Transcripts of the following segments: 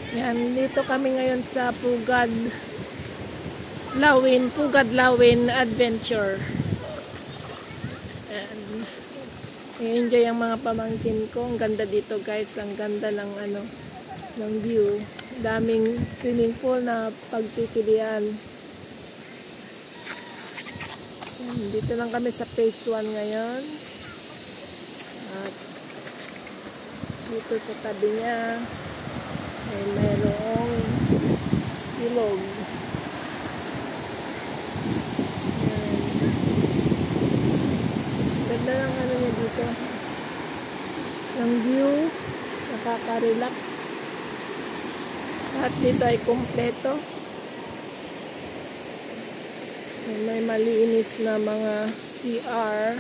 Yan, dito kami ngayon sa Pugad Lawin Adventure. And i-enjoy ang mga pamangkin ko. Ang ganda dito guys, ang ganda ng ng view. Daming swimming pool na pagtitilian. Yan, dito lang kami sa phase 1 ngayon. At dito sa tabi niya ay mayroong ilog. Yan. Ganda ng niya dito. Ang view, nakaka-relax. At dito ay kompleto. May malinis na mga CR.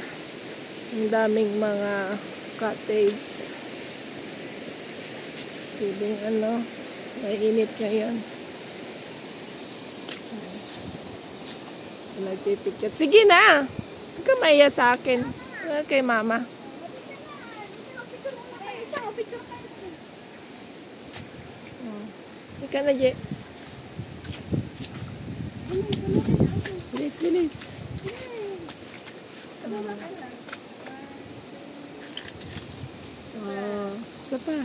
Ang daming mga cottage. Pwedeng may init ngayon. Nagpipicture. Sige na! Huwag ka maiya sa akin. Kay mama. Ika na, Je. Bilis, bilis. Oh, isa pa.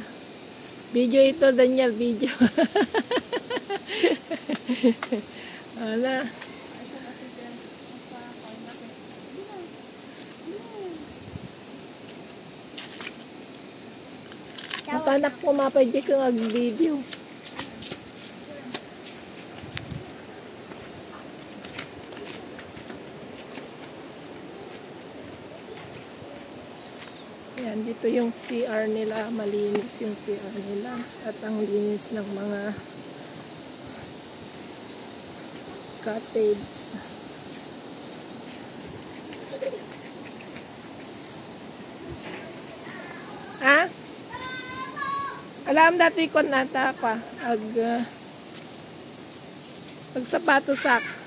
Video ito, Daniel, video. Wala. Matanak po mapagye ko mag-video. Yan, dito yung CR nila. Malinis yung CR nila. At ang linis ng mga cottage. Ha? Alam dati ko nata pa. Sapato sak.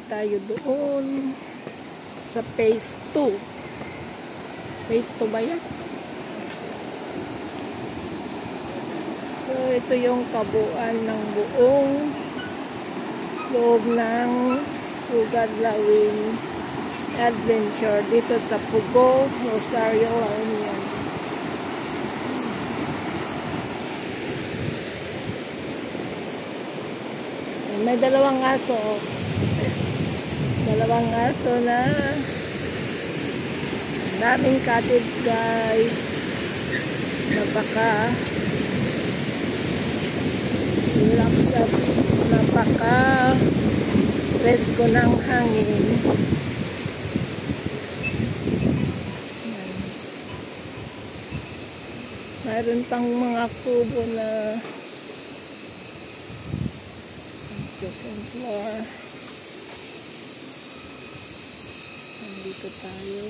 Tayo doon sa phase 2. Phase 2 ba yan? So, ito yung kabuuan ng buong loob ng Pugad Lawin Adventure dito sa Pugo, Rosario, La Union. May dalawang aso. Dalawang aso na daming cottage guys. Relax at presko ng hangin. Mayroon pang mga kubo na second floor. Dito tayo.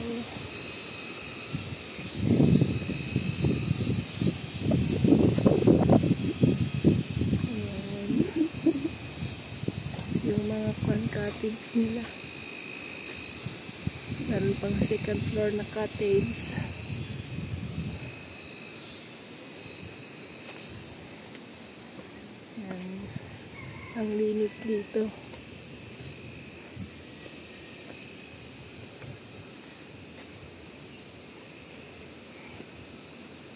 Ayan. Yung mga cottage nila. Meron pang second floor na cottage. Ayan. Ang linis dito.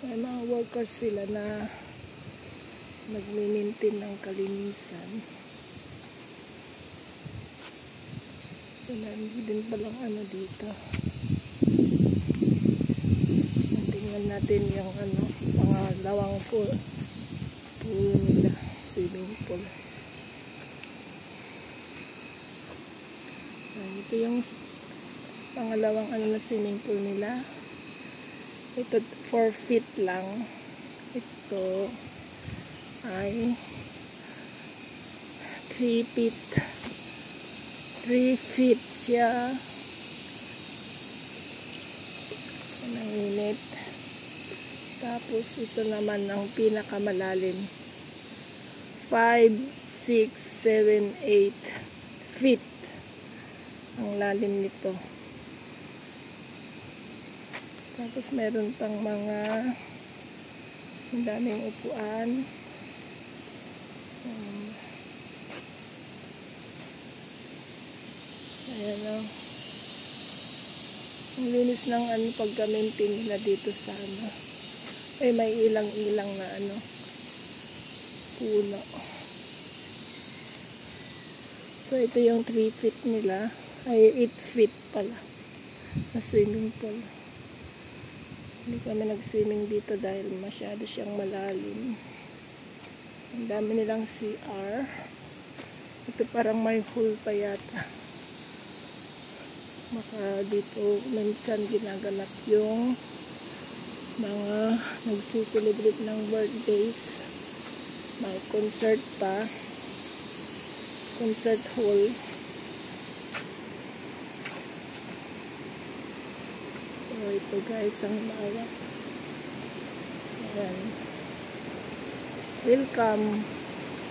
May mga workers sila na nagmi-maintain ng kalinisan. So, meron din palang dito. Tingnan natin yung pangalawang pool nila, swimming pool. Ito yung pangalawang na swimming pool nila. Ito 4 feet lang. Ito ay 3 feet. 3 feet siya. Ang init. Tapos ito naman ang pinakamalalim. 5, 6, 7, 8 feet ang lalim nito. Tapos meron pang mga ang daming upuan. Ayan o. Ang linis ng pagka-maintain nila dito sa ay may ilang-ilang na puno. So ito yung 3 feet nila, ay 8 feet pala na swimming pool. Hindi kami nag-swimming dito dahil masyado siyang malalim. Ang dami nilang CR. Ito parang may pool pa yata. Maka dito minsan ginaganap yung mga nagsiselebrate ng birthdays. May concert pa. Concert hall. So ito guys ang lawak. Ayan. Welcome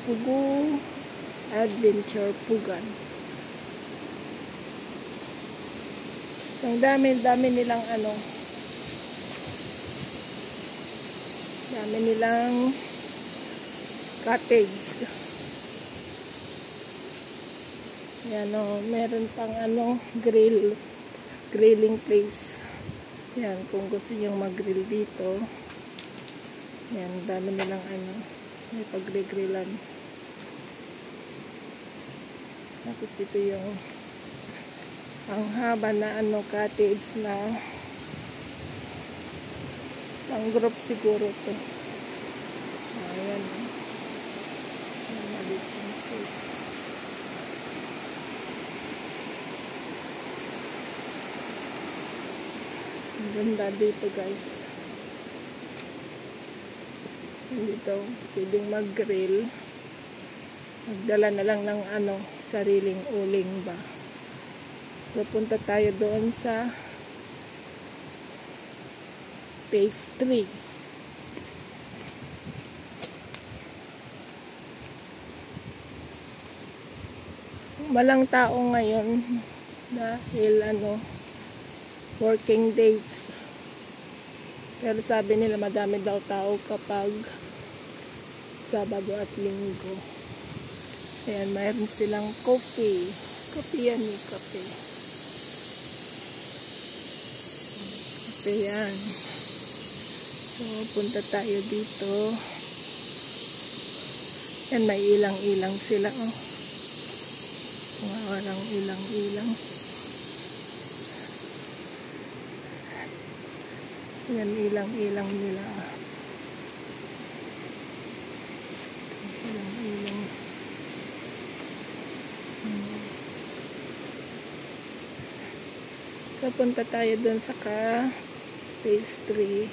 Pugu Adventure Pugan. Ang dami nilang dami nilang cottage. Yan meron pang grilling place. Yan, kung gusto niyo mag-grill dito. Yan, dami nilang may pagre-grillan. Tapos ito yung ang haba na cottage na pang group siguro to. Ayan. Ayan, maliit yung place. Ang ganda dito guys. Dito pwedeng mag-grill. Magdala na lang ng sariling uling ba. So punta tayo doon sa phase 3. Walang tao ngayon dahil working days. Pero sabi nila madami daw tao kapag Sabado at Linggo. Ayan, mayroon silang coffee. Coffee yan eh, coffee. Coffee yan. So, punta tayo dito. Yan, may ilang-ilang sila. Oh. Walang ilang-ilang. Yan, ilang-ilang nila. Ilang-ilang. So, punta tayo dun sa phase 3.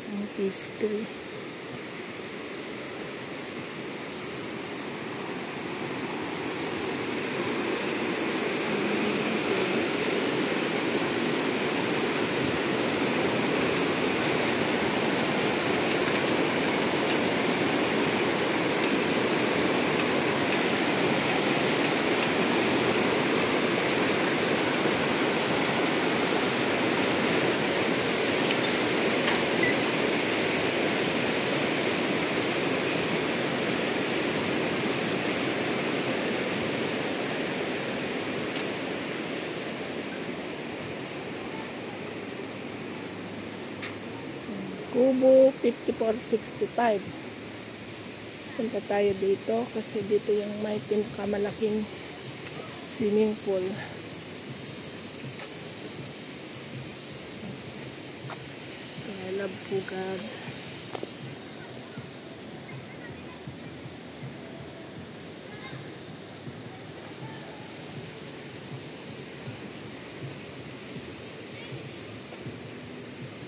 Ang phase 3. Kubo 5465. Punta tayo dito kasi dito yung may pinakamalaking swimming pool. I love Pugad.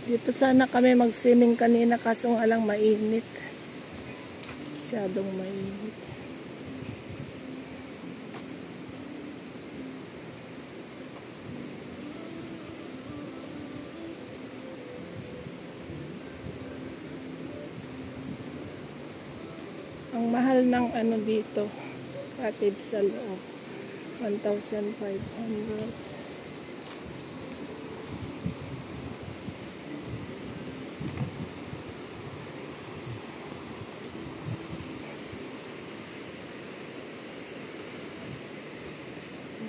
Dito sana kami mag-swimming kanina kaso nga lang mainit. Masyadong mainit. Ang mahal ng dito, Cottage sa loob. 1,500.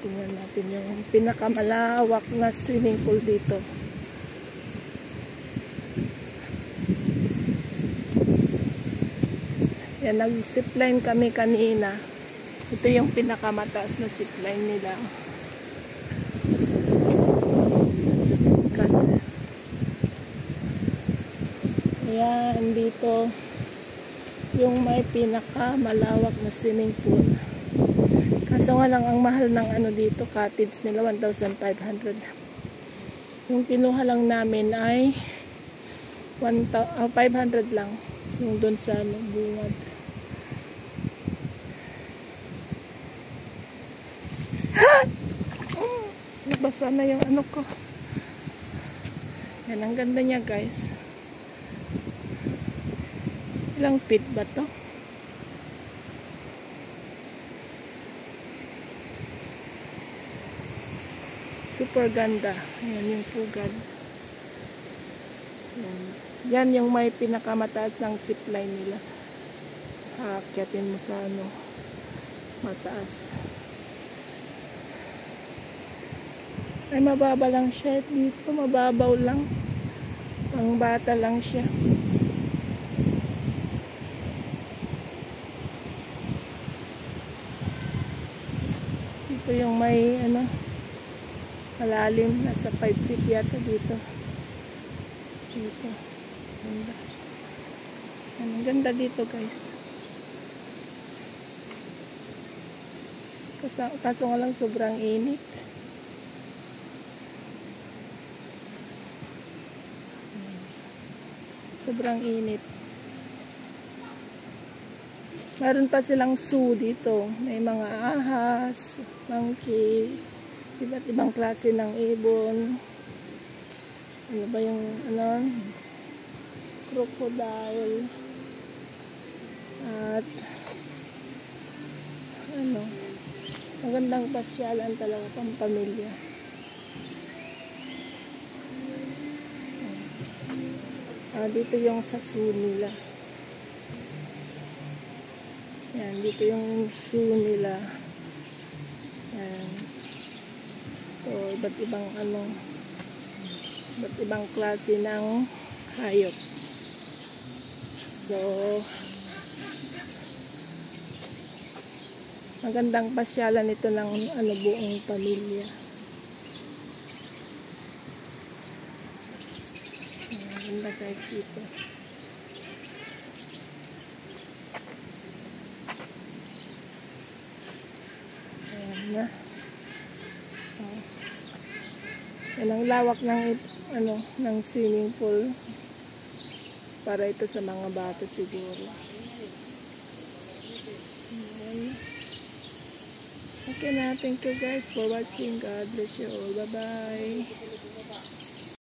Tingnan natin yung pinakamalawak na swimming pool dito. Yan, nag-zipline kami kanina. Ito yung pinakamataas na zipline nila. Ayan, dito yung may pinakamalawak na swimming pool. Kaso nga lang ang mahal ng ano dito, cottage nila 1,500. Yung kinuha lang namin ay 500 lang. Yung doon sa bungad. Nabasa na yung ano ko. Yan, ang ganda niya guys. Ilang feet ba to? Super ganda. Ayan yung pugad. Yan yung may pinakamataas ng zipline nila. Haakyatin mo sa ano, mataas. Ay, mababa lang siya dito. Mababaw lang. Pang bata lang siya. Dito yung may ano, malalim. Nasa 5 feet yata dito. Dito. Ganda. Ang ganda dito guys. Kaso nga lang sobrang init. Sobrang init. Meron pa silang zoo dito. May mga ahas, monkey, iba't ibang klase ng ibon. Ano ba yung ano? Crocodile. At ano? Magandang pasyalan talaga pang pamilya. Dito yung sa zoo nila. Yan, dito yung zoo nila. Yan. So, iba't ibang ano, iba't ibang klase ng hayop. So, magandang pasyalan ito ng ano, buong pamilya. Maganda guys dito. Ayan na. Yan ang lawak ng ano, ng swimming pool. Para ito sa mga bata siguro. Ayan. Okay na. Thank you guys for watching. God bless you all. Bye-bye.